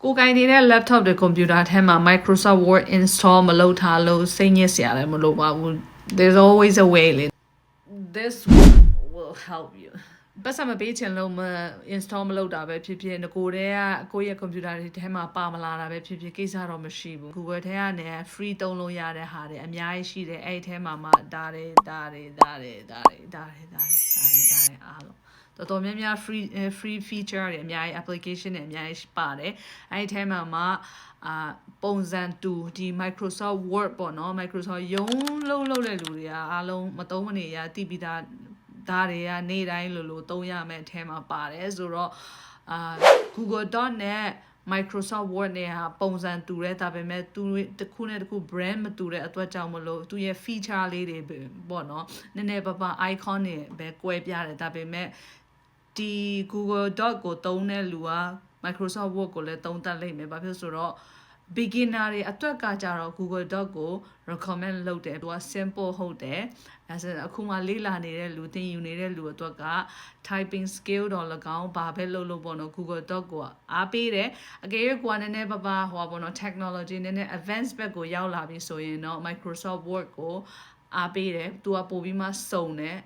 ကိုကိုင်းနေတဲ့ laptop တွေ computer ထဲမှာ Microsoft Word install မလုပ်ထားလို့စိတ်ညစ်စရာလည်းမလိုပါဘူး There's always a way လေ This will help you ပတ်စံမပေးချင်လို့မ install မလုပ်တာပဲဖြစ်ဖြစ်ငကိုတဲ့ကကိုယ့်ရဲ့ computer တွေထဲမှာပါမလာတာပဲဖြစ်ဖြစ်ကိစ္စတော့မရှိဘူး Google ထဲကနေ free သုံးလို့ရတဲ့ဟာတွေအများကြီးရှိတယ်အဲ့ထဲမှာဒါတွေအားလုံးတော်တော်များများ free feature တွေအများကြီး application တွေအများကြီးပါတယ်အဲ့ထဲမှာပုံစံတူဒီ Microsoft Word ပေါ့နော် Microsoft ရုံးလုပ်တဲ့လူတွေကအားလုံးမသုံးမနေရတည်ပြီးသားဒါတွေကနေ့တိုင်းလိုသုံးရမယ့်အထဲမှာပါတယ်ဆိုတော့Google Doc နဲ့ Microsoft Word နဲ့ဟာပုံစံတူတယ်ဒါပေမဲ့သူတစ်ခုနဲ့တစ်ခု brand မတူတဲ့အတွက်ကြောင့်မလို့သူရဲ့ feature လေးတွေပေါ့နော်နည်းနည်းပါးပါး icon တွေပဲကွဲပြားတယ်ဒါပေမဲ့ဒီ Google Doc ကိုသုံးတဲ့လူက Microsoft Word ကိုလည်းသုံးတတ်လိမ့်မယ်ဘာဖြစ်ဆိုတော့ beginner တွေအတွက်ကကြတော့ Google Doc ကို recommend လုပ်တယ်သူက simple ဟုတ်တယ်အခုမှလေ့လာနေတဲ့လူသင်ယူနေတဲ့လူအတွက်က typing skill တော့၎င်းဘာပဲလုပ်ပေါ့နော် Google Doc ကိုအားပေးတယ်အကယ်၍ကိုကနည်းနည်းပါးပါးဟိုပါပေါ့နော် technology နည်းနည်း advanced ဘက်ကိုရောက်လာပြီဆိုရင်တော့ Microsoft Word ကိုအားပေးတယ်သူကပို့ပြီးမှစုံတယ်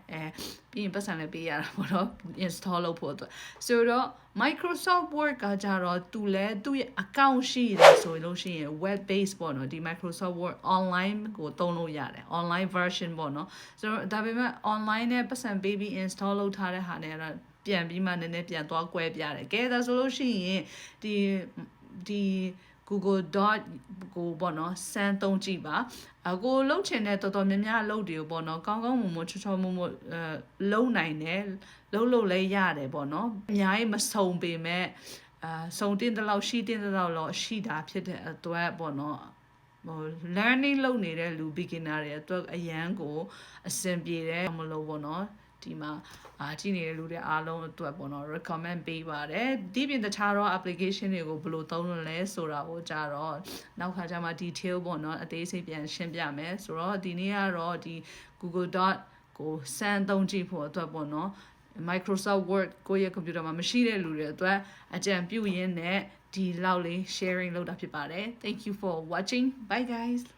ပြီးရင်ပတ်စံလည်းပေးရတာပေါ့နော် install လုပ်ဖို့အတွက်ဆိုတော့ Microsoft Word ကကြတော့သူလည်းသူ့ရဲ့ account ရှိတယ်ဆိုလို့ရှိရင် web base ပေါ့နော်ဒီ Microsoft Word online ကိုသုံးလို့ရတယ် online version ပေါ့နော်ဆိုတော့ဒါပေမဲ့ online နဲ့ပတ်စံပေးပြီး install လုပ်ထားတဲ့ဟာနဲ့တော့ပြန်ပြီးမှနည်းနည်းပြန်သွားကွဲပြားတယ်ကဲဒါဆိုလို့ရှိရင်ဒီ Google Doc ကိုပေါ့နော်စမ်းသုံးကြည့်ပါကိုလုံးချင်တဲ့တော်တော်များများအလုပ်တွေကိုပေါ့နော်ကောင်းကောင်းမွန်မွန်ချောချောမွန်မွန်လုံးနိုင်တယ်လုံးလည်းရတယ်ပေါ့နော်အများကြီးမစုံပေမဲ့စုံတင်တဲ့လောက်ရှိတင်တဲ့လောက်ရှိတာဖြစ်တဲ့အတွက်ပေါ့နော်learning လုပ်နေတဲ့လူ beginner တွေအတွက်အရန်ကိုအဆင်ပြေတယ်မလို့ပေါ့နော်ဒီမှာကြည့်နေတဲ့လူတွေအားလုံးအတွက်ပေါ့နော် recommend ပေးပါတယ်ဒီပြင်တခြားတော့ application တွေကိုဘယ်လိုသုံးလို့လဲဆိုတာကိုကြတော့နောက်ခါကျမှ detail ပေါ့နော်အသေးစိတ်ပြန်ရှင်းပြမယ်ဆိုတော့ဒီနေ့ကတော့ဒီ Google Doc ကိုစမ်းသုံးကြည့်ဖို့အတွက်ပေါ့နော် Microsoft Word ကိုယ့်ရဲ့ computer မှာမရှိတဲ့လူတွေအတွက်အကြံပြုရင်းနဲ့ဒီလောက်လေး sharing လုပ်တာဖြစ်ပါတယ် Thank you for watching bye guys